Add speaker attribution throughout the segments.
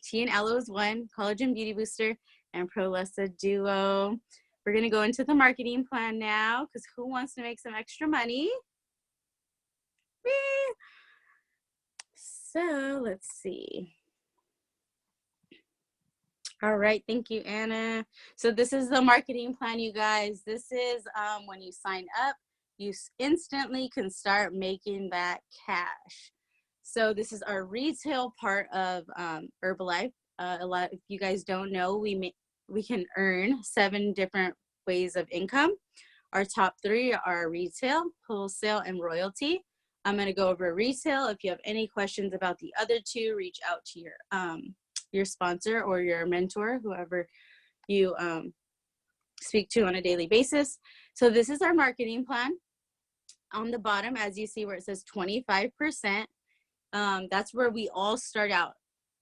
Speaker 1: TNLO is 1, Collagen Beauty Booster, and Prolessa Duo. We're going to go into the marketing plan now because who wants to make some extra money? Me. So let's see. All right, thank you, Anna. So this is the marketing plan, you guys. This is when you sign up, you instantly can start making that cash. So this is our retail part of Herbalife. A lot, if you guys don't know, we can earn 7 different ways of income. Our top 3 are retail, wholesale, and royalty. I'm going to go over retail. If you have any questions about the other 2, reach out to your sponsor or your mentor, whoever you speak to on a daily basis. So this is our marketing plan. On the bottom, as you see where it says 25%, that's where we all start out.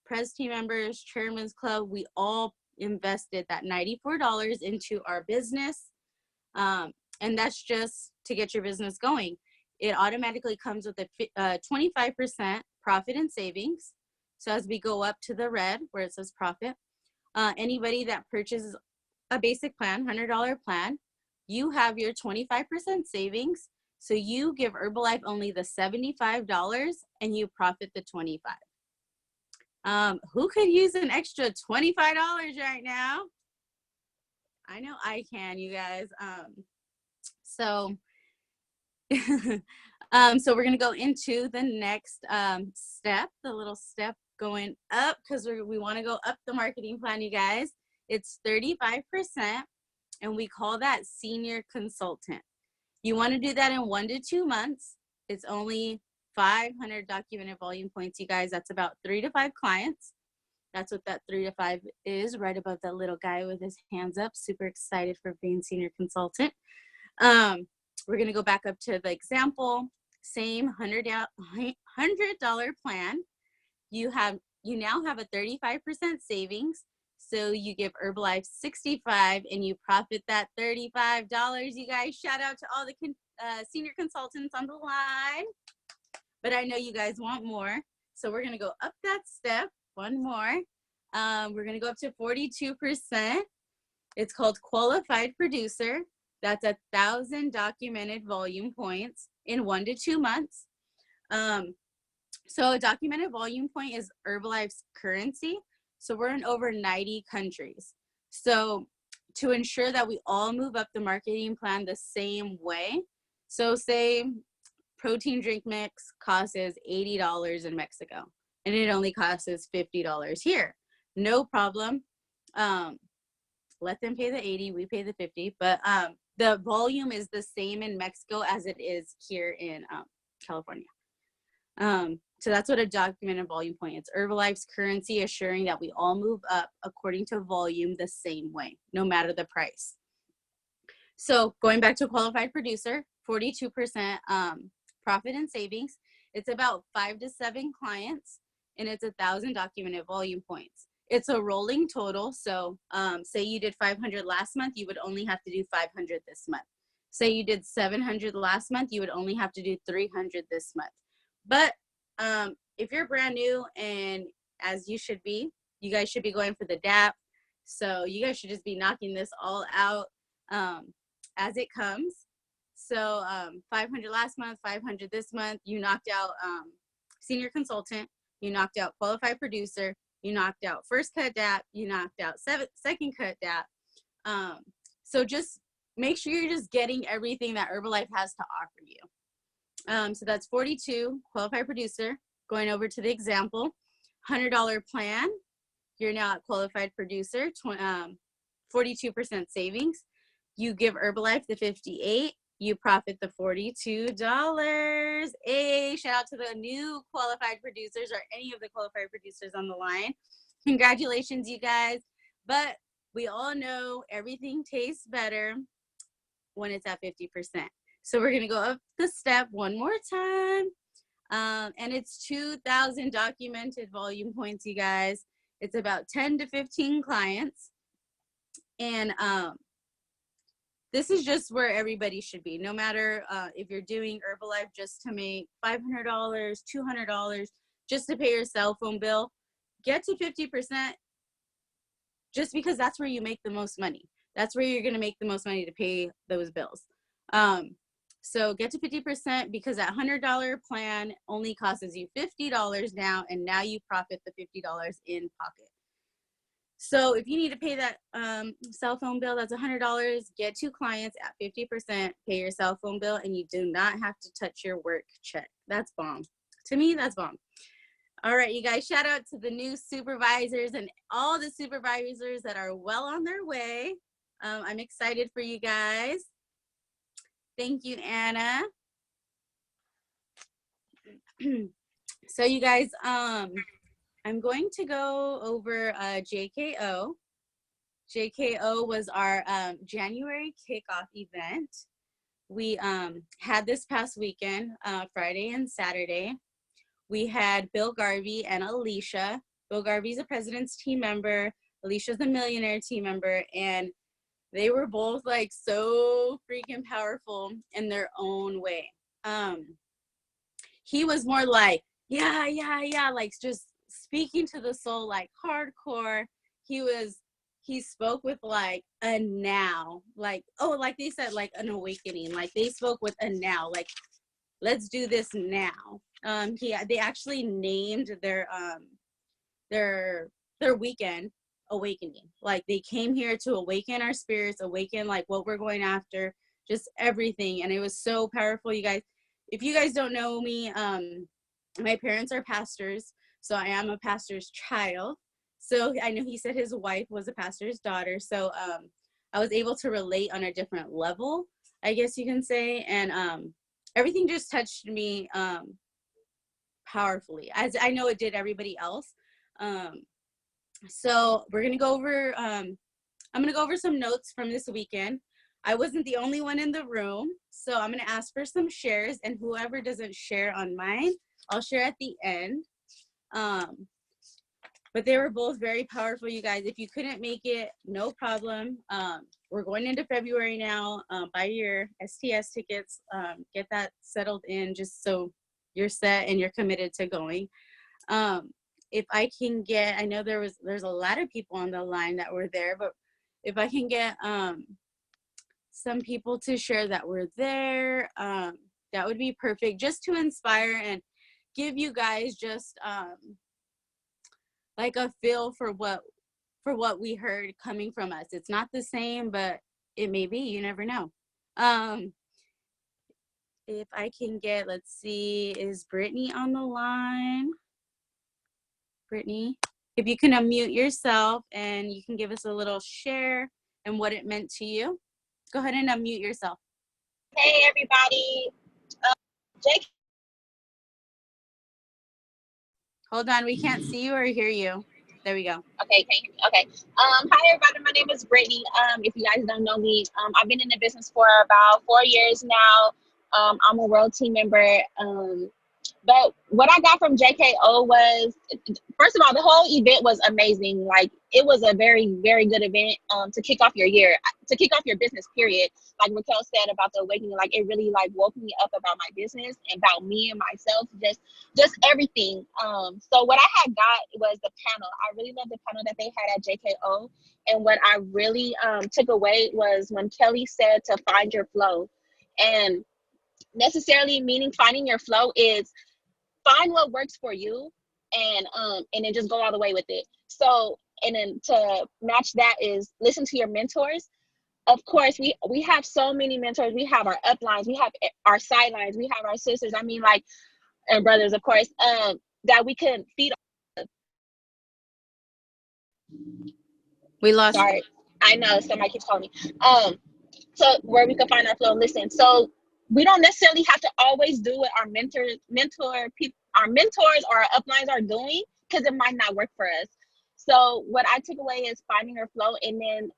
Speaker 1: Pres team members, Chairman's Club, we all invested that $94 into our business. And that's just to get your business going. It automatically comes with a 25% profit and savings. So as we go up to the red where it says profit, anybody that purchases a basic plan, $100 plan, you have your 25% savings. So you give Herbalife only the $75 and you profit the $25. Who could use an extra $25 right now? I know I can, you guys. So so we're gonna go into the next step, the little step going up, because we want to go up the marketing plan, you guys. It's 35%, and we call that senior consultant. You want to do that in 1 to 2 months. It's only 500 documented volume points, you guys. That's about 3 to 5 clients. That's what that 3 to 5 is, right above that little guy with his hands up. Super excited for being senior consultant. We're going to go back up to the example. Same $100 plan. You now have a 35% savings. So you give Herbalife $65 and you profit that $35. You guys, shout out to all the senior consultants on the line. But I know you guys want more. So we're going to go up that step. One more. We're going to go up to 42%. It's called qualified producer. That's 1,000 documented volume points in 1 to 2 months. So a documented volume point is Herbalife's currency. So we're in over 90 countries. So to ensure that we all move up the marketing plan the same way, so say protein drink mix costs $80 in Mexico, and it only costs $50 here. No problem. Let them pay the 80, we pay the 50, but the volume is the same in Mexico as it is here in California. So that's what a documented volume point is. Herbalife's currency, assuring that we all move up according to volume the same way, no matter the price. So going back to qualified producer, 42% profit and savings. It's about 5 to 7 clients, and it's 1,000 documented volume points. It's a rolling total. So say you did 500 last month, you would only have to do 500 this month. Say you did 700 last month, you would only have to do 300 this month. But if you're brand new, and as you should be, you guys should be going for the DAP. So you guys should just be knocking this all out as it comes. So 500 last month, 500 this month, you knocked out senior consultant, you knocked out qualified producer, you knocked out first cut DAP, you knocked out second cut DAP. So just make sure you're just getting everything that Herbalife has to offer you. So that's 42, qualified producer. Going over to the example, $100 plan, you're now at qualified producer, 42% savings. You give Herbalife the 58, you profit the $42. Hey, shout out to the new qualified producers or any of the qualified producers on the line. Congratulations, you guys. But we all know everything tastes better when it's at 50%. So we're gonna go up the step one more time. And it's 2,000 documented volume points, you guys. It's about 10 to 15 clients. And this is just where everybody should be. No matter if you're doing Herbalife just to make $500, $200, just to pay your cell phone bill, get to 50% just because that's where you make the most money. That's where you're going to make the most money to pay those bills. So get to 50% because that $100 plan only costs you $50 now, and now you profit the $50 in pocket. So if you need to pay that cell phone bill, that's $100, get 2 clients at 50%, pay your cell phone bill, and you do not have to touch your work check. That's bomb. To me, that's bomb. All right, you guys, shout out to the new supervisors and all the supervisors that are well on their way. I'm excited for you guys. Thank you, Anna. So you guys, I'm going to go over JKO. JKO was our January kickoff event. We had this past weekend, Friday and Saturday. We had Bill Garvey and Alicia. Bill Garvey's a president's team member. Alicia's a millionaire team member. And they were both like so freaking powerful in their own way. He was more like, yeah, like just speaking to the soul, like hardcore. He spoke with like a now, like, oh, like they said, like an awakening. Like they spoke with a now, like, let's do this now. They actually named their weekend Awakening. Like they came here to awaken our spirits, awaken like what we're going after, just everything. And it was so powerful, you guys. If you guys don't know me, my parents are pastors, so I am a pastor's child. So I know he said his wife was a pastor's daughter. So I was able to relate on a different level, I guess you can say. And everything just touched me powerfully, as I know it did everybody else. So we're going to go over, I'm going to go over some notes from this weekend. I wasn't the only one in the room, so I'm going to ask for some shares, and whoever doesn't share on mine, I'll share at the end. But they were both very powerful, you guys. If you couldn't make it, no problem. We're going into February now. Buy your STS tickets, get that settled in just so you're set and you're committed to going. If I can get, I know there's a lot of people on the line that were there, but if I can get some people to share that were there, that would be perfect, just to inspire and give you guys just like a feel for what we heard coming from us. It's not the same, but it may be, you never know. If I can get, let's see, is Brittany on the line? Brittany, if you can unmute yourself and you can give us a little share and what it meant to you. Go ahead and unmute yourself.
Speaker 2: Hey, everybody. Jake.
Speaker 1: Hold on, we can't see you or hear you. There we go.
Speaker 2: Okay, can you hear me? Okay. Hi, everybody. My name is Brittany. If you guys don't know me, I've been in the business for about 4 years now. I'm a world team member. But what I got from JKO was, first of all, the whole event was amazing. Like, it was a very, very good event to kick off your year, to kick off your business, period. Like Raquel said about the awakening, like, it really, like, woke me up about my business and about me and myself, just everything. So what I had got was the panel. I really loved the panel that they had at JKO. And what I really took away was when Kelly said to find your flow. And necessarily meaning finding your flow is find what works for you and then just go all the way with it. So, and then to match that is listen to your mentors. Of course, we have so many mentors. We have our uplines, we have our sidelines, we have our sisters, I mean, like, and brothers, of course, that we can feed.
Speaker 1: We lost.
Speaker 2: Sorry, I know somebody keeps calling me. So where we can find our flow and listen. So we don't necessarily have to always do what our mentors or our uplines are doing, because it might not work for us. So what I took away is finding your flow. And then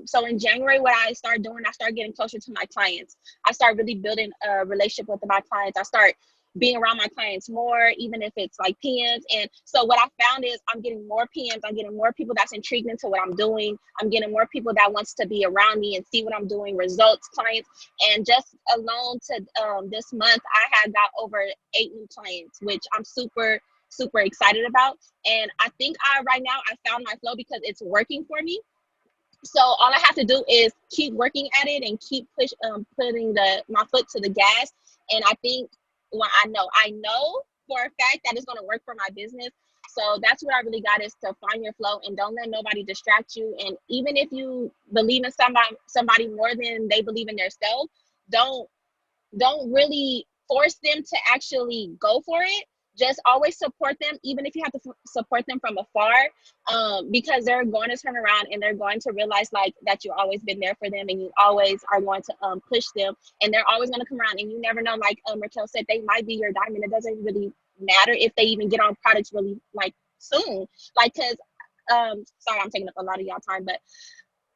Speaker 2: so in January, what I started doing, I started getting closer to my clients. I started really building a relationship with my clients. I start being around my clients more, even if it's like PMs. And so what I found is I'm getting more PMs. I'm getting more people that's intrigued into what I'm doing. I'm getting more people that wants to be around me and see what I'm doing, results, clients. And just alone to this month, I had got over 8 new clients, which I'm super super excited about. And I think right now I found my flow because it's working for me. So all I have to do is keep working at it and keep putting my foot to the gas. And I think, well, I know for a fact that it's going to work for my business. So that's what I really got, is to find your flow and don't let nobody distract you. And even if you believe in somebody more than they believe in themselves, don't really force them to actually go for it. Just always support them, even if you have to support them from afar, because they're going to turn around and they're going to realize like that you've always been there for them, and you always are going to push them, and they're always going to come around. And you never know, like Raquel said, they might be your diamond. It doesn't really matter if they even get on products really like soon, like, because sorry, I'm taking up a lot of y'all time, but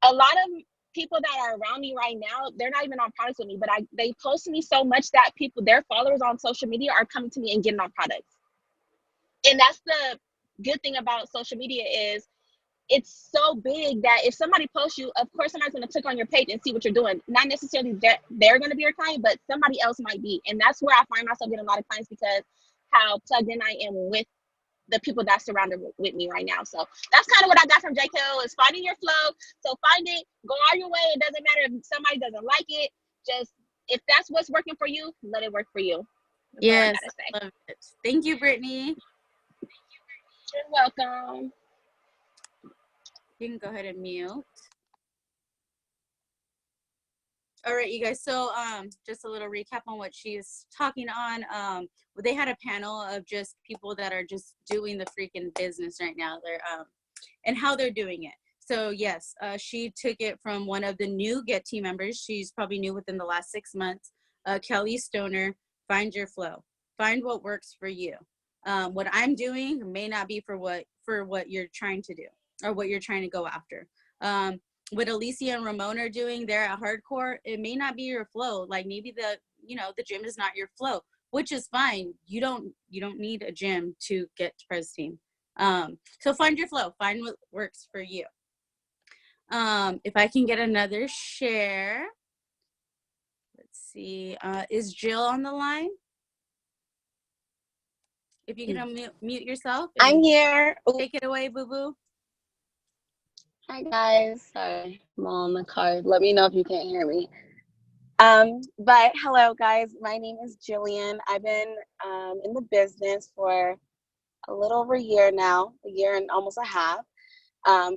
Speaker 2: a lot of people that are around me right now, they're not even on products with me, but they post me so much that their followers on social media are coming to me and getting on products. And that's the good thing about social media, is it's so big that if somebody posts you, of course somebody's going to click on your page and see what you're doing. Not necessarily that they're going to be your client, but somebody else might be. And that's where I find myself getting a lot of clients, because how plugged in I am with the people that surrounded with me right now. So that's kind of what I got from JKO, is finding your flow. So find it, go all your way. It doesn't matter if somebody doesn't like it. Just, if that's what's working for you, let it work for you. That's all I
Speaker 1: Yes,
Speaker 2: gotta say.
Speaker 1: I love it. Thank you, Brittany.
Speaker 2: You're welcome.
Speaker 1: You can go ahead and mute. All right, you guys. So just a little recap on what she's talking on. They had a panel of just people that are just doing the freaking business right now. They're and how they're doing it. So yes, she took it from one of the new Get team members. She's probably new within the last 6 months. Kelly Stoner. Find your flow. Find what works for you. What I'm doing may not be for what you're trying to do or what you're trying to go after. What Alicia and Ramon are doing, they're at hardcore. It may not be your flow. Like maybe the gym is not your flow, which is fine. You don't need a gym to get to Pres team. So find your flow. Find what works for you. If I can get another share. Let's see. Is Jill on the line? If you can mute yourself.
Speaker 3: I'm here.
Speaker 1: Take it away, boo-boo.
Speaker 3: Hi, guys. Sorry, I'm on the car. Let me know if you can't hear me. But hello, guys. My name is Jillian. I've been in the business for a little over a year now, a year and almost a half.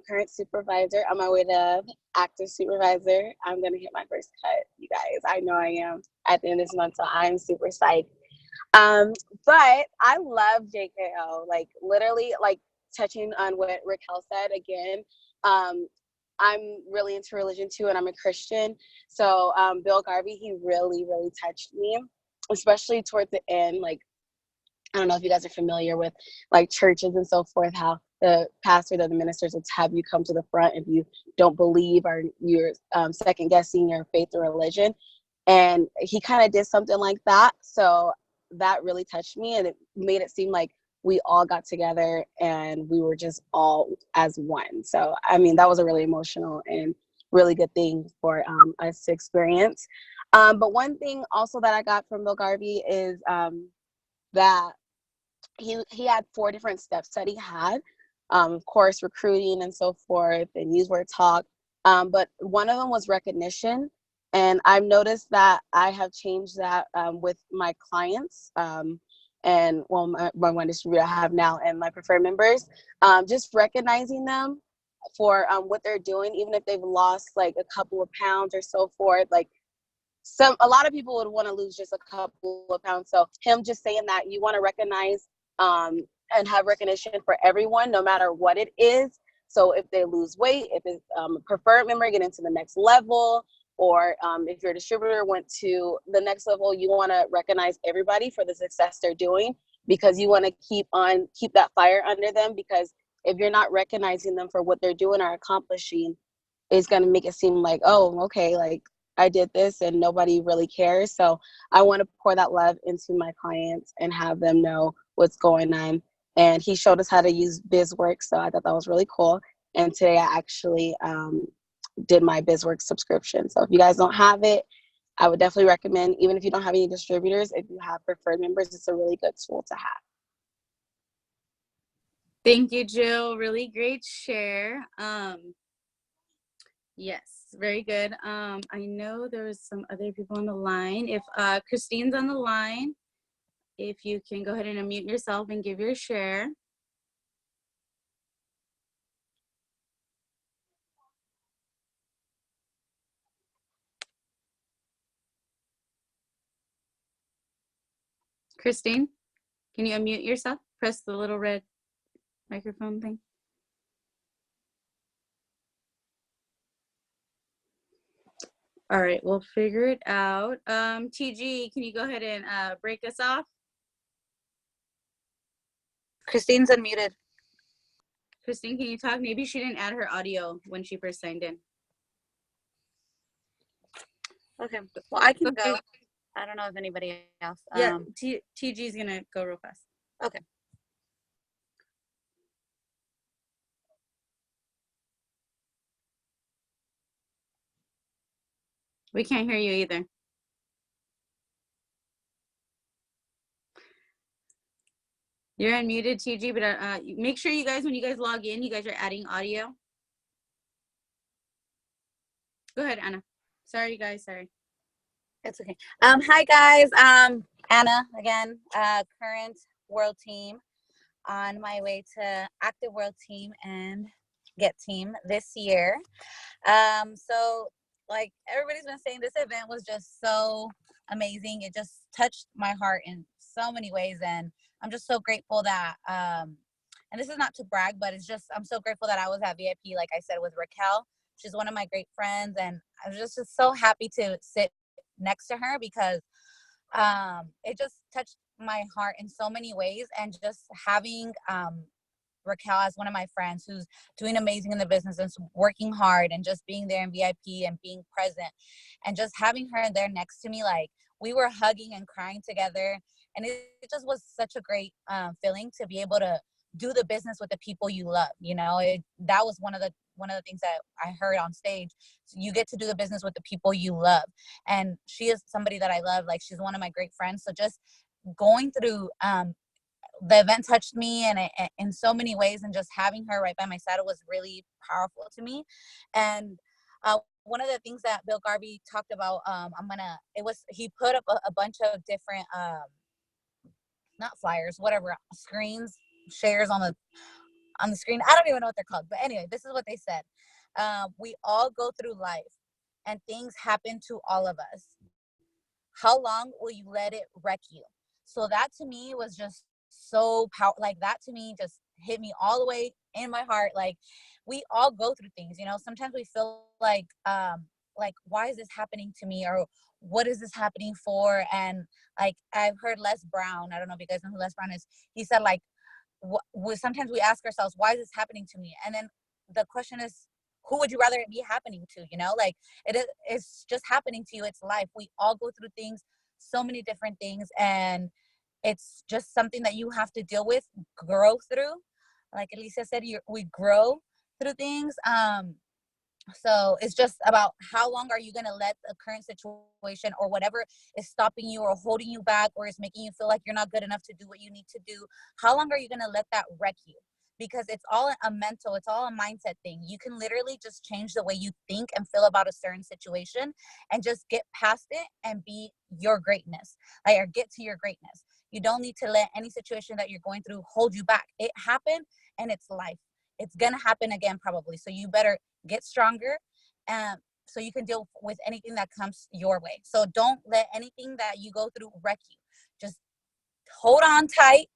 Speaker 3: Current supervisor, on my way to active supervisor. I'm going to hit my first cut, you guys. I know I am at the end of this month, so I'm super psyched. But I love JKO, like literally, like touching on what Raquel said again. I'm really into religion too, and I'm a Christian. So Bill Garvey, he really, really touched me, especially towards the end. Like, I don't know if you guys are familiar with like churches and so forth, how the pastor, the ministers will have you come to the front if you don't believe or you're second guessing your faith or religion. And he kind of did something like that. So that really touched me, and it made it seem like we all got together and we were just all as one. So, I mean, that was a really emotional and really good thing for us to experience. But one thing also that I got from Bill Garvey is that he had 4 different steps that he had. Of course, recruiting and so forth, and use word talk. But one of them was recognition. And I've noticed that I have changed that with my clients and well, my one distributor I have now and my preferred members, just recognizing them for what they're doing, even if they've lost like a couple of pounds or so forth. Like a lot of people would want to lose just a couple of pounds. So him just saying that you want to recognize and have recognition for everyone, no matter what it is. So if they lose weight, if it's a preferred member getting to the next level, or if your distributor went to the next level, you want to recognize everybody for the success they're doing, because you want to keep that fire under them. Because if you're not recognizing them for what they're doing or accomplishing, it's going to make it seem like, oh, okay, like I did this and nobody really cares. So I want to pour that love into my clients and have them know what's going on. And he showed us how to use BizWorks, so I thought that was really cool. And today I actually did my BizWorks subscription. So if you guys don't have it, I would definitely recommend, even if you don't have any distributors, if you have preferred members, it's a really good tool to have.
Speaker 1: Thank you, Jill. Really great share. Yes, very good. I know there was some other people on the line. If Christine's on the line, if you can go ahead and unmute yourself and give your share. Christine, can you unmute yourself? Press the little red microphone thing. All right, we'll figure it out. TG, can you go ahead and break us off?
Speaker 4: Christine's unmuted.
Speaker 1: Christine, can you talk? Maybe she didn't add her audio when she first signed in.
Speaker 4: Okay, well, I can go. I don't know if anybody else.
Speaker 1: Yeah, TG's gonna go real fast.
Speaker 4: Okay.
Speaker 1: We can't hear you either. You're unmuted, TG, but make sure you guys, when you guys log in, you guys are adding audio. Go ahead, Anna. Sorry, guys. Sorry.
Speaker 4: It's okay. Hi, guys. Anna again, current world team, on my way to active world team and get team this year. So like everybody's been saying, this event was just so amazing. It just touched my heart in so many ways, and I'm just so grateful that and this is not to brag, but it's just, I'm so grateful that I was at VIP, like I said, with Raquel. She's one of my great friends, and I was just so happy to sit next to her because it just touched my heart in so many ways. And just having Raquel as one of my friends who's doing amazing in the business and working hard, and just being there in VIP and being present, and just having her there next to me, like we were hugging and crying together. And it just was such a great feeling to be able to do the business with the people you love. You know, that was one of the things that I heard on stage. So you get to do the business with the people you love, and she is somebody that I love. Like, she's one of my great friends. So just going through the event touched me and in so many ways, and just having her right by my side was really powerful to me. And one of the things that Bill Garvey talked about, he put up a bunch of different not flyers, whatever, screens, shares on the screen. I don't even know what they're called, but anyway, this is what they said. We all go through life and things happen to all of us. How long will you let it wreck you? So that to me was just so powerful. Like, that to me just hit me all the way in my heart. Like, we all go through things, you know. Sometimes we feel like why is this happening to me, or what is this happening for? And like, I've heard Les Brown, I don't know if you guys know who Les Brown is. He said, like, sometimes we ask ourselves, why is this happening to me? And then the question is, who would you rather it be happening to? You know, like, it's just happening to you. It's life. We all go through things, so many different things, and it's just something that you have to deal with, grow through. Like Elisa said, we grow through things. So it's just about how long are you going to let the current situation or whatever is stopping you or holding you back or is making you feel like you're not good enough to do what you need to do. How long are you going to let that wreck you? Because it's all a mental, it's all a mindset thing. You can literally just change the way you think and feel about a certain situation and just get past it and be your greatness, like, or get to your greatness. You don't need to let any situation that you're going through hold you back. It happened and it's life. It's going to happen again probably. So you better get stronger, so you can deal with anything that comes your way. So don't let anything that you go through wreck you. Just hold on tight,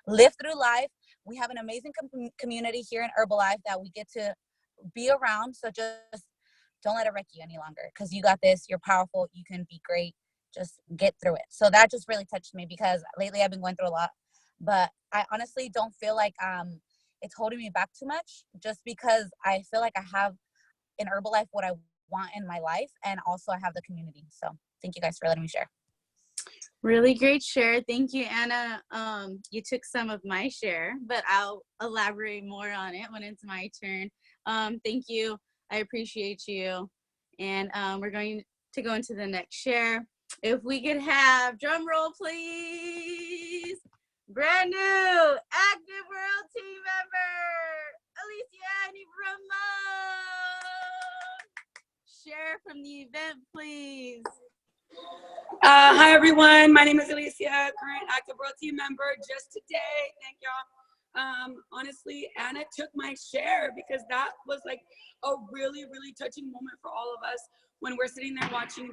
Speaker 4: live through life. We have an amazing community here in Herbalife that we get to be around. So just don't let it wreck you any longer, because you got this. You're powerful. You can be great. Just get through it. So that just really touched me, because lately I've been going through a lot, but I honestly don't feel like it's holding me back too much, just because I feel like I have in Herbalife what I want in my life, and also I have the community. So thank you guys for letting me share.
Speaker 1: Really great share. Thank you, Anna. You took some of my share, but I'll elaborate more on it when it's my turn. Thank you. I appreciate you. And we're going to go into the next share. If we could have drum roll, please. brand new active world team member, Alicia Ramon. Share from the event, please.
Speaker 5: Hi everyone, my name is Alicia, current active world team member just today. Thank y'all. Honestly, Anna took my share because that was like a really, really touching moment for all of us when we're sitting there watching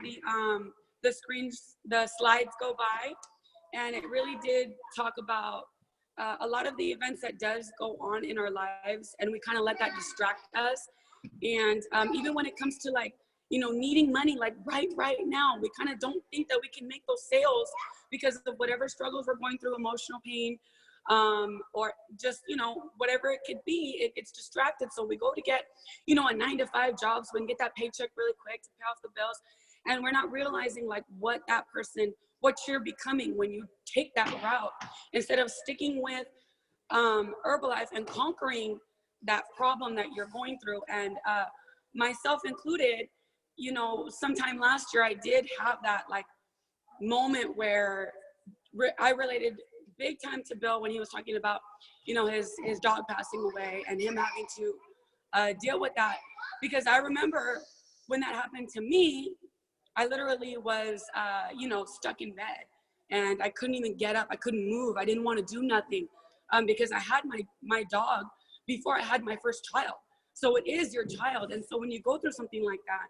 Speaker 5: the screens, the slides go by, and it really did talk about a lot of the events that does go on in our lives, and we kind of let that distract us. And even when it comes to like, you know, needing money, like right now, we kind of don't think that we can make those sales because of whatever struggles we're going through, emotional pain, or just, you know, whatever it could be, it's distracted. So we go to get, you know, a 9-to-5 job so we can get that paycheck really quick to pay off the bills. And we're not realizing like what you're becoming when you take that route, instead of sticking with Herbalife and conquering that problem that you're going through. And myself included, you know, sometime last year, I did have that like moment where I related big time to Bill when he was talking about, you know, his dog passing away and him having to deal with that. Because I remember when that happened to me, I literally was, you know, stuck in bed and I couldn't even get up. I couldn't move. I didn't want to do nothing because I had my dog before I had my first child. So it is your child. And so when you go through something like that,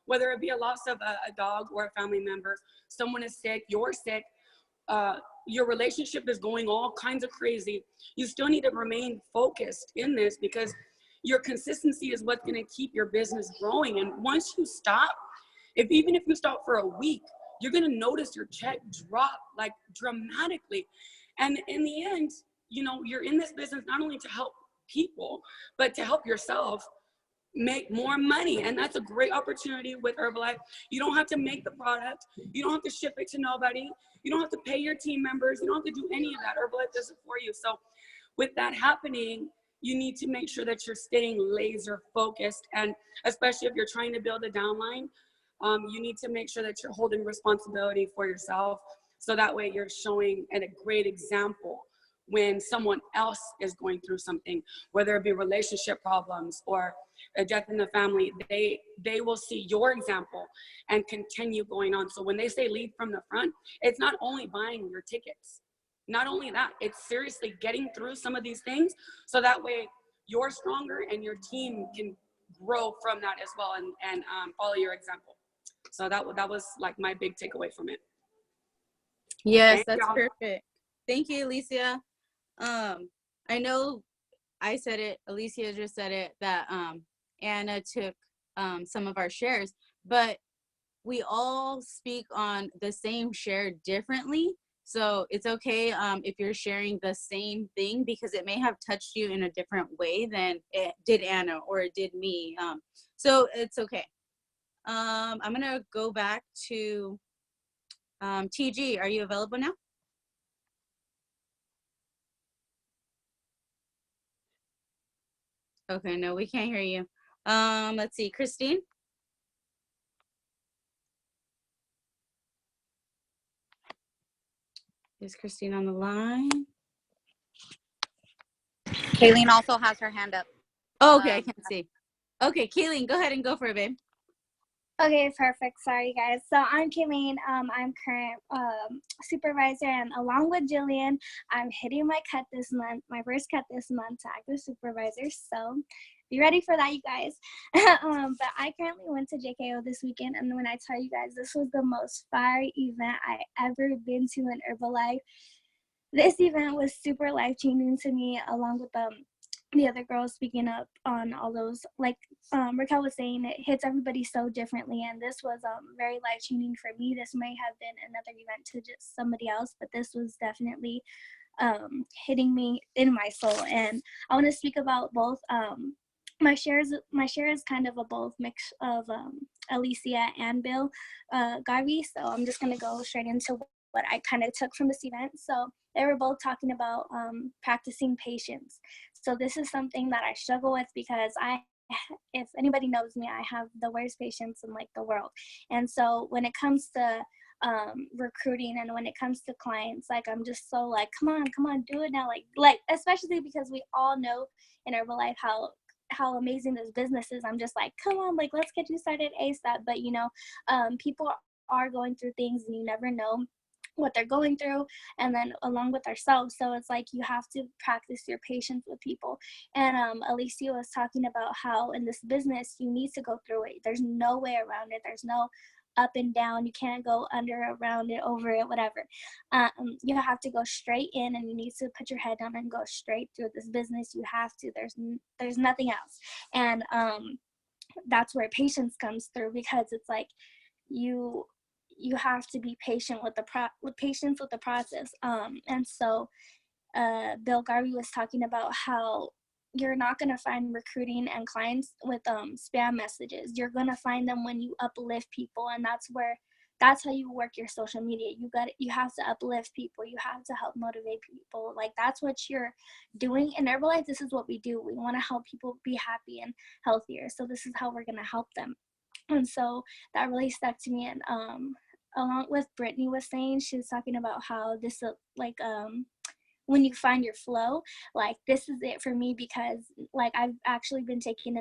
Speaker 5: whether it be a loss of a dog or a family member, someone is sick, you're sick, your relationship is going all kinds of crazy, you still need to remain focused in this, because your consistency is what's going to keep your business growing. And once you stop, even if you stop for a week, you're going to notice your check drop like dramatically. And in the end, you know, you're in this business not only to help people, but to help yourself make more money. And that's a great opportunity with Herbalife. You don't have to make the product. You don't have to ship it to nobody. You don't have to pay your team members. You don't have to do any of that. Herbalife does it for you. So with that happening, you need to make sure that you're staying laser focused. And especially if you're trying to build a downline, you need to make sure that you're holding responsibility for yourself. So that way you're showing a great example when someone else is going through something, whether it be relationship problems or a death in the family, they will see your example and continue going on. So when they say lead from the front, it's not only buying your tickets, not only that, it's seriously getting through some of these things so that way you're stronger and your team can grow from that as well, and follow your example. So that was like my big takeaway from it.
Speaker 1: Yes, that's perfect. Thank you, Alicia. I know I said it, Alicia just said it, that Anna took some of our shares, but we all speak on the same share differently. So it's okay if you're sharing the same thing, because it may have touched you in a different way than it did Anna or it did me. So it's okay. I'm gonna go back to TG. Are you available now? Okay, no, we can't hear you. Let's see, Christine. Is Christine on the line?
Speaker 4: Kayleen also has her hand up.
Speaker 1: Oh, okay, I can't see. Okay, Kayleen, go ahead and go for it, babe.
Speaker 6: Okay, perfect. Sorry, guys. So I'm Kayleen. I'm current supervisor, and along with Jillian, I'm hitting my cut this month, my first cut this month to active supervisor. So be ready for that, you guys. But I currently went to JKO this weekend, and when I tell you guys, this was the most fire event I ever been to in Herbalife. This event was super life-changing to me, along with the other girls speaking up on all those, like Raquel was saying, it hits everybody so differently, and this was very life-changing for me. This may have been another event to just somebody else, but this was definitely hitting me in my soul. And I want to speak about both. My share is kind of a both mix of Alicia and Bill Garvey, so I'm just going to go straight into what I kind of took from this event. So they were both talking about practicing patience. So this is something that I struggle with, because if anybody knows me, I have the worst patience in like the world. And so when it comes to recruiting, and when it comes to clients, like I'm just so like, come on, do it now, like especially because we all know in our life how amazing this business is. I'm just like, come on, like let's get you started ASAP. But you know, people are going through things, and you never know what they're going through, and then along with ourselves. So it's like you have to practice your patience with people. And Alicia was talking about how in this business you need to go through it. There's no way around it. There's no up and down. You can't go under, around it, over it, whatever. You have to go straight in, and you need to put your head down and go straight through this business. You have to. There's nothing else. And that's where patience comes through, because it's like you have to be patient with the process. And so Bill Garvey was talking about how you're not going to find recruiting and clients with spam messages. You're going to find them when you uplift people, and that's how you work your social media. You have to uplift people. You have to help motivate people. Like that's what you're doing in Herbalife. This is what we do. We want to help people be happy and healthier. So this is how we're going to help them. And so that really stuck to me. And along with Brittany was saying, she was talking about how this like when you find your flow, like this is it for me, because like I've actually been taking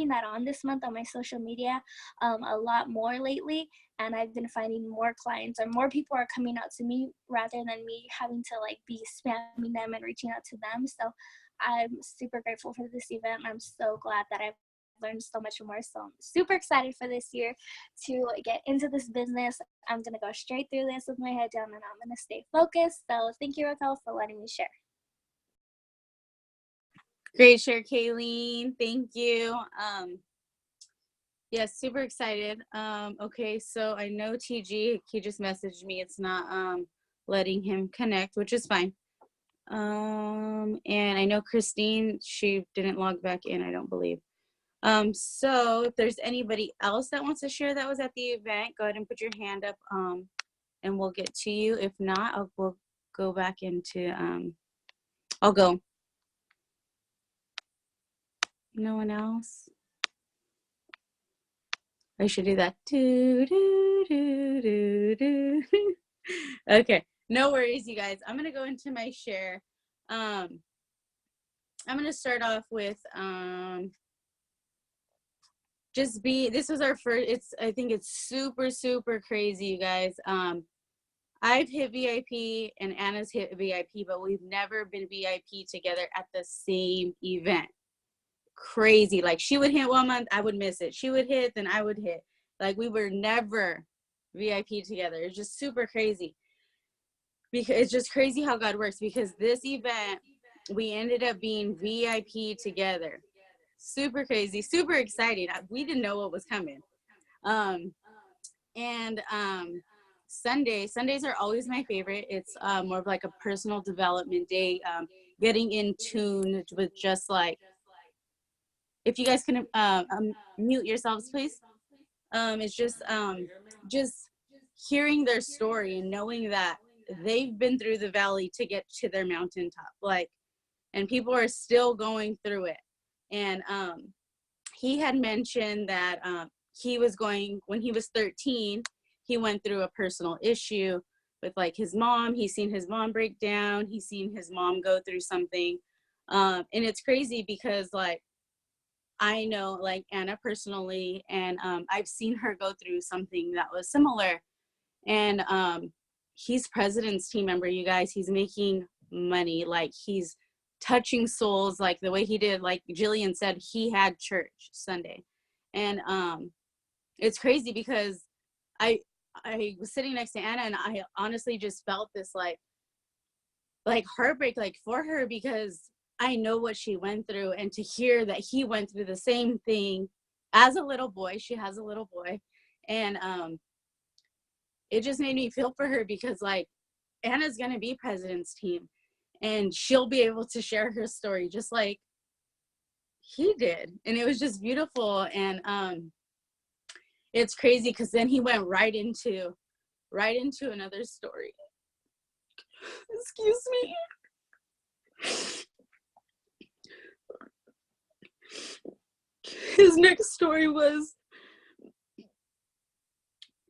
Speaker 6: that on this month on my social media a lot more lately, and I've been finding more clients, or more people are coming out to me rather than me having to like be spamming them and reaching out to them. So I'm super grateful for this event. I'm so glad that I've learned so much more. So I'm super excited for this year to get into this business. I'm going to go straight through this with my head down, and I'm going to stay focused. So thank you, Raquel, for letting me share.
Speaker 1: Great share, Kayleen. Thank you. Yeah, super excited. Okay, so I know TG, he just messaged me. It's not letting him connect, which is fine. And I know Christine, she didn't log back in, I don't believe. So if there's anybody else that wants to share that was at the event, go ahead and put your hand up, and we'll get to you. If not, we'll go back into, I'll go. No one else? I should do that. Okay, no worries, you guys. I'm gonna go into my share. I'm gonna start off with, this was our first, I think it's super, super crazy, you guys. I've hit VIP and Anna's hit VIP, but we've never been VIP together at the same event. Crazy. Like she would hit 1 month, I would miss it. She would hit, then I would hit. Like we were never VIP together. It's just super crazy. Because it's just crazy how God works, because this event, we ended up being VIP together. Super crazy, super exciting. We didn't know what was coming. Sundays are always my favorite. It's more of like a personal development day, getting in tune with just like, if you guys can mute yourselves, please. It's just hearing their story and knowing that they've been through the valley to get to their mountaintop, like, and people are still going through it. And he had mentioned that he was going, when he was 13, he went through a personal issue with like his mom. He's seen his mom break down. He's seen his mom go through something. And it's crazy because like, I know like Anna personally, and I've seen her go through something that was similar. And he's president's team member, you guys. He's making money. Like he's touching souls, like the way he did, like Jillian said, he had church Sunday. And it's crazy because I was sitting next to Anna, and I honestly just felt this like heartbreak, like for her, because I know what she went through, and to hear that he went through the same thing as a little boy. She has a little boy. And it just made me feel for her, because like Anna's gonna be president's team, and she'll be able to share her story just like he did. And it was just beautiful. And it's crazy because then he went right into another story. Excuse me. His next story was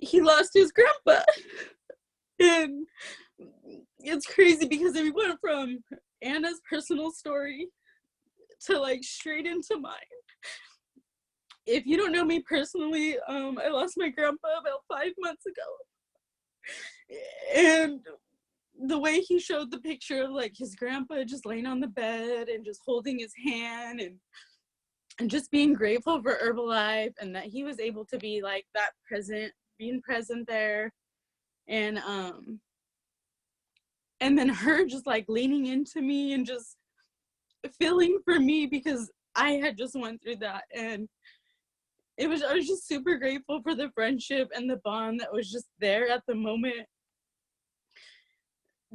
Speaker 1: he lost his grandpa. And it's crazy because we went from Anna's personal story to like straight into mine. If you don't know me personally, I lost my grandpa about 5 months ago. And the way he showed the picture of like his grandpa just laying on the bed and just holding his hand and just being grateful for Herbalife and that he was able to be like that present, being present there. And then her just like leaning into me and just feeling for me because I had just went through that. And I was just super grateful for the friendship and the bond that was just there at the moment.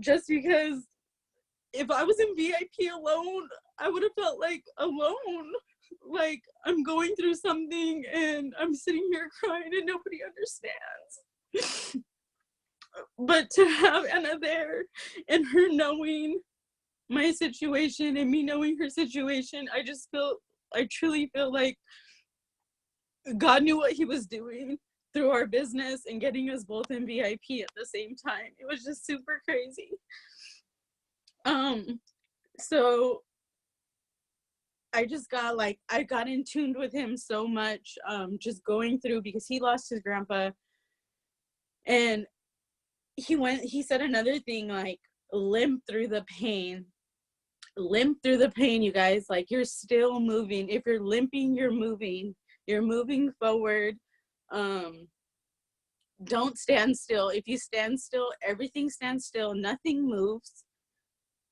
Speaker 1: Just because if I was in VIP alone, I would have felt like alone. Like I'm going through something and I'm sitting here crying and nobody understands. But to have Anna there and her knowing my situation and me knowing her situation, I truly feel like God knew what he was doing through our business and getting us both in VIP at the same time. It was just super crazy. So I just got like, I got in tuned with him so much, just going through, because he lost his grandpa. And he said another thing, like, limp through the pain, you guys. Like, you're still moving. If you're limping, you're moving forward. Don't stand still. If you stand still, everything stands still, nothing moves.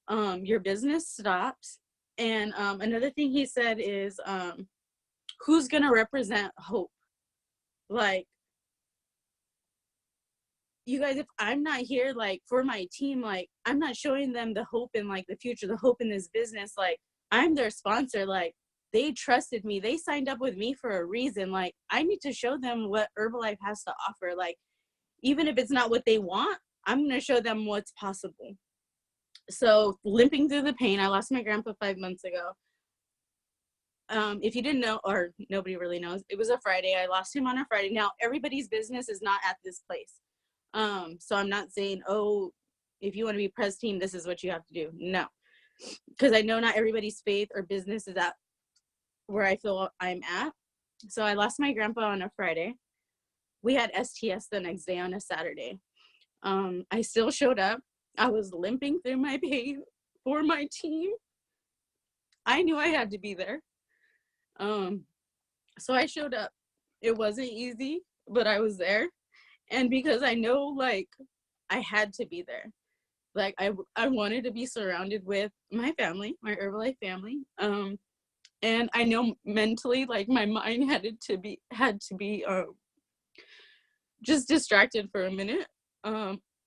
Speaker 1: Your business stops. And another thing he said is, who's gonna represent hope? Like, you guys, if I'm not here, like, for my team, like, I'm not showing them the hope in, like, the future, the hope in this business. Like, I'm their sponsor. Like, they trusted me. They signed up with me for a reason. Like, I need to show them what Herbalife has to offer. Like, even if it's not what they want, I'm going to show them what's possible. So, limping through the pain, I lost my grandpa 5 months ago. If you didn't know, or nobody really knows, it was a Friday. I lost him on a Friday. Now, everybody's business is not at this place. So I'm not saying, oh, if you want to be press team, this is what you have to do. No, because I know not everybody's faith or business is at where I feel I'm at. So I lost my grandpa on a Friday. We had STS the next day on a Saturday. I still showed up. I was limping through my pain for my team. I knew I had to be there. So I showed up. It wasn't easy, but I was there. And because I know, like, I had to be there. Like, I wanted to be surrounded with my family, my Herbalife family. And I know mentally, like, my mind had to be just distracted for a minute.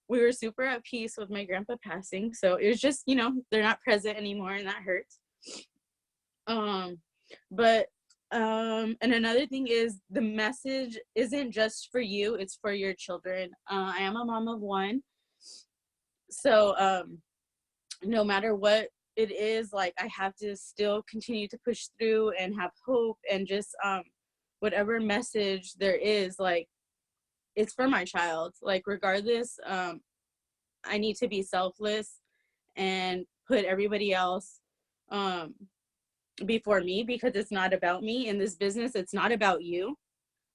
Speaker 1: We were super at peace with my grandpa passing. So it was just, you know, they're not present anymore, and that hurts. And another thing is, the message isn't just for you, it's for your children. I am a mom of one. So no matter what it is, like, I have to still continue to push through and have hope, and just whatever message there is, like, it's for my child. Like, regardless, I need to be selfless and put everybody else before me, because it's not about me in this business. It's not about you.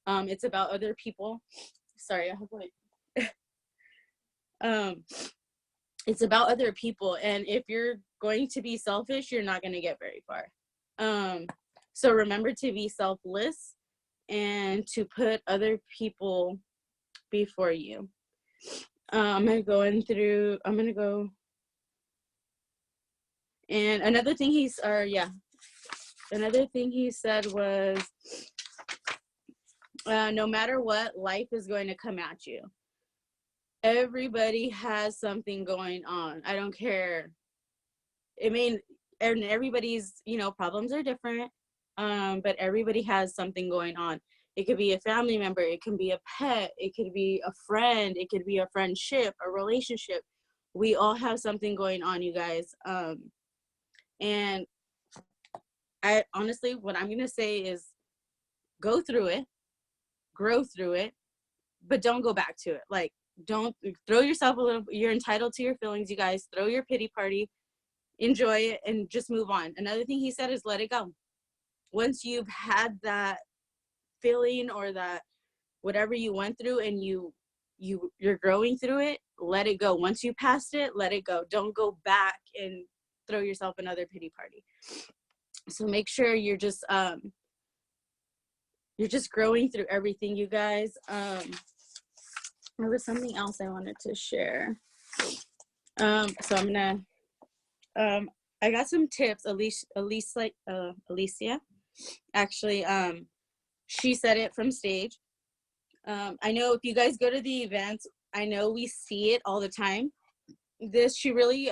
Speaker 1: It's about other people. Sorry, I have like it's about other people, and if you're going to be selfish, you're not going to get very far. So remember to be selfless and to put other people before you. I'm gonna go. And another thing he said was, no matter what, life is going to come at you. Everybody has something going on. I don't care. I mean, and everybody's, you know, problems are different, but everybody has something going on. It could be a family member, it can be a pet, it could be a friend, it could be a friendship, a relationship. We all have something going on, you guys. And I honestly, what I'm gonna say is, go through it, grow through it, but don't go back to it. Like, don't throw yourself a little, you're entitled to your feelings, you guys. Throw your pity party, enjoy it, and just move on. Another thing he said is let it go. Once you've had that feeling or that whatever you went through and you're growing through it, let it go. Once you passed it, let it go. Don't go back and throw yourself another pity party. So make sure you're just growing through everything, you guys. There was something else I wanted to share. So I'm gonna I got some tips. Alicia actually, she said it from stage. I know if you guys go to the events, I know we see it all the time. She really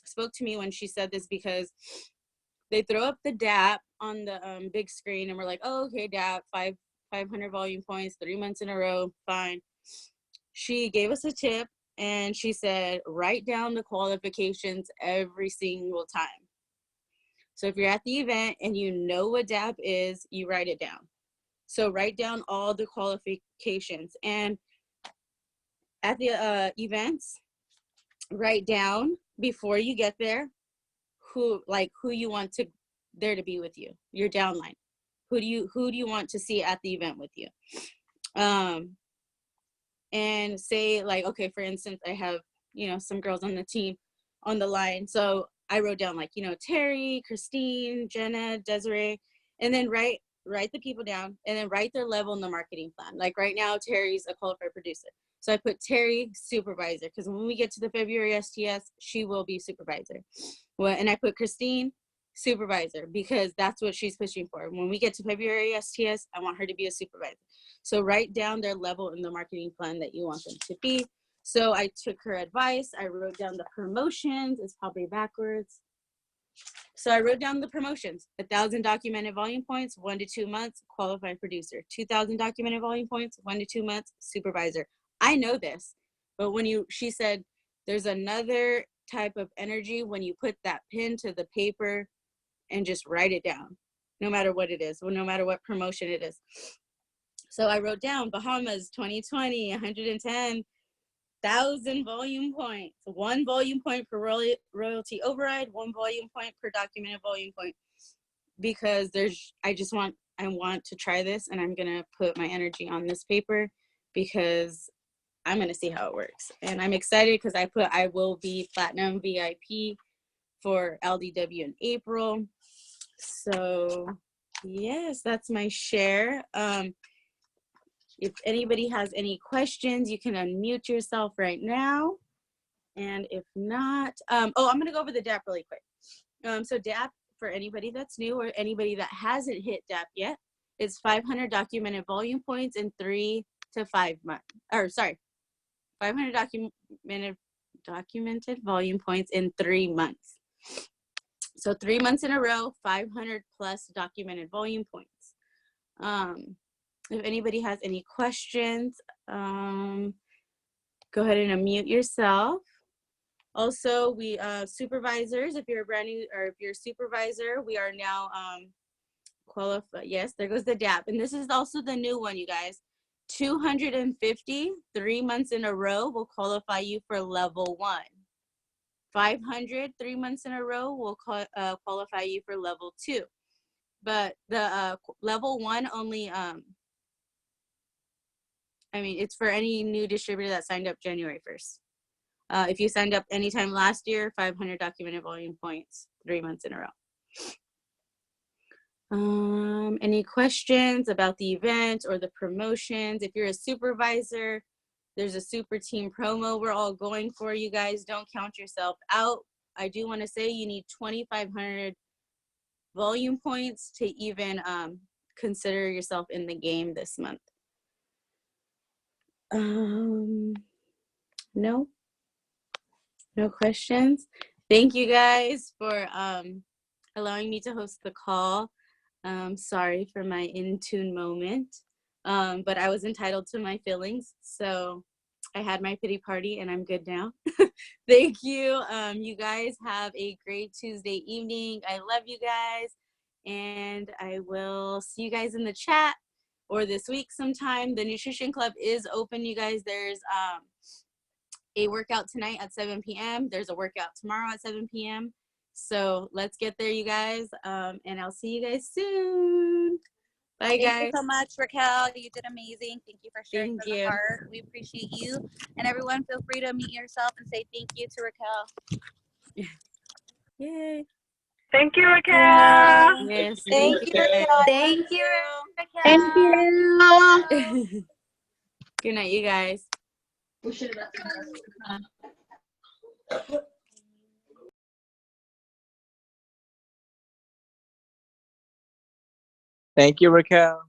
Speaker 1: spoke to me when she said this, because they throw up the DAP on the big screen and we're like, oh, okay, DAP, 500 volume points, 3 months in a row, fine. She gave us a tip and she said, write down the qualifications every single time. So if you're at the event and you know what DAP is, you write it down. So write down all the qualifications, and at the events, write down before you get there who you want there to be with you, your downline. Who do you want to see at the event with you? And say, like, okay, for instance, I have, some girls on the team on the line. So I wrote down, like, Terry, Christine, Jenna, Desiree, and then write the people down and then write their level in the marketing plan. Like right now, Terry's a qualified producer. So I put Terry supervisor, because when we get to the February STS, she will be supervisor. Well, and I put Christine supervisor, because that's what she's pushing for. When we get to February STS, I want her to be a supervisor. So write down their level in the marketing plan that you want them to be. So I took her advice. I wrote down the promotions. It's probably backwards. So I wrote down the promotions: 1,000 documented volume points, 1 to 2 months, qualified producer; 2,000 documented volume points, 1 to 2 months, supervisor. I know this, but she said, there's another type of energy when you put that pen to the paper and just write it down, no matter what it is, or no matter what promotion it is. So I wrote down Bahamas 2020, 110,000 volume points, 1 volume point per royalty override, 1 volume point per documented volume point, because I want to try this, and I'm gonna put my energy on this paper because I'm gonna see how it works. And I'm excited because I will be platinum VIP for LDW in April. So yes, that's my share. If anybody has any questions, you can unmute yourself right now. And if not, I'm gonna go over the DAP really quick. So DAP, for anybody that's new or anybody that hasn't hit DAP yet, is 500 documented volume points in 3 to 5 months. 500 documented volume points in 3 months. So 3 months in a row, 500 plus documented volume points. If anybody has any questions, go ahead and unmute yourself. Also, we supervisors, if you're brand new or if you're a supervisor, we are now qualified. Yes, there goes the DAP. And this is also the new one, you guys. 250 3 months in a row will qualify you for level 1. 500 3 months in a row will qualify you for level 2. But the level 1 only, it's for any new distributor that signed up January 1st. If you signed up anytime last year, 500 documented volume points, 3 months in a row. Any questions about the event or the promotions? If you're a supervisor, there's a super team promo we're all going for, you guys. Don't count yourself out. I do want to say you need 2,500 volume points to even consider yourself in the game this month. No questions. Thank you guys for allowing me to host the call. Sorry for my in tune moment, but I was entitled to my feelings, so I had my pity party and I'm good now. Thank you. You guys have a great Tuesday evening. I love you guys, and I will see you guys in the chat. or this week sometime. The Nutrition Club is open, you guys. There's a workout tonight at 7 p.m. There's a workout tomorrow at 7 p.m. So let's get there, you guys. And I'll see you guys soon. Bye, guys.
Speaker 4: Thank you so much, Raquel. You did amazing. Thank you for sharing
Speaker 1: Thank
Speaker 4: from the
Speaker 1: you.
Speaker 4: heart. We appreciate you. And everyone, feel free to mute yourself and say thank you to Raquel.
Speaker 1: Yay.
Speaker 7: Thank you, Raquel.
Speaker 1: Yes.
Speaker 4: Thank you, Raquel.
Speaker 3: Thank you,
Speaker 4: Raquel.
Speaker 3: Thank you.
Speaker 1: Good night, you guys.
Speaker 8: Thank you, Raquel.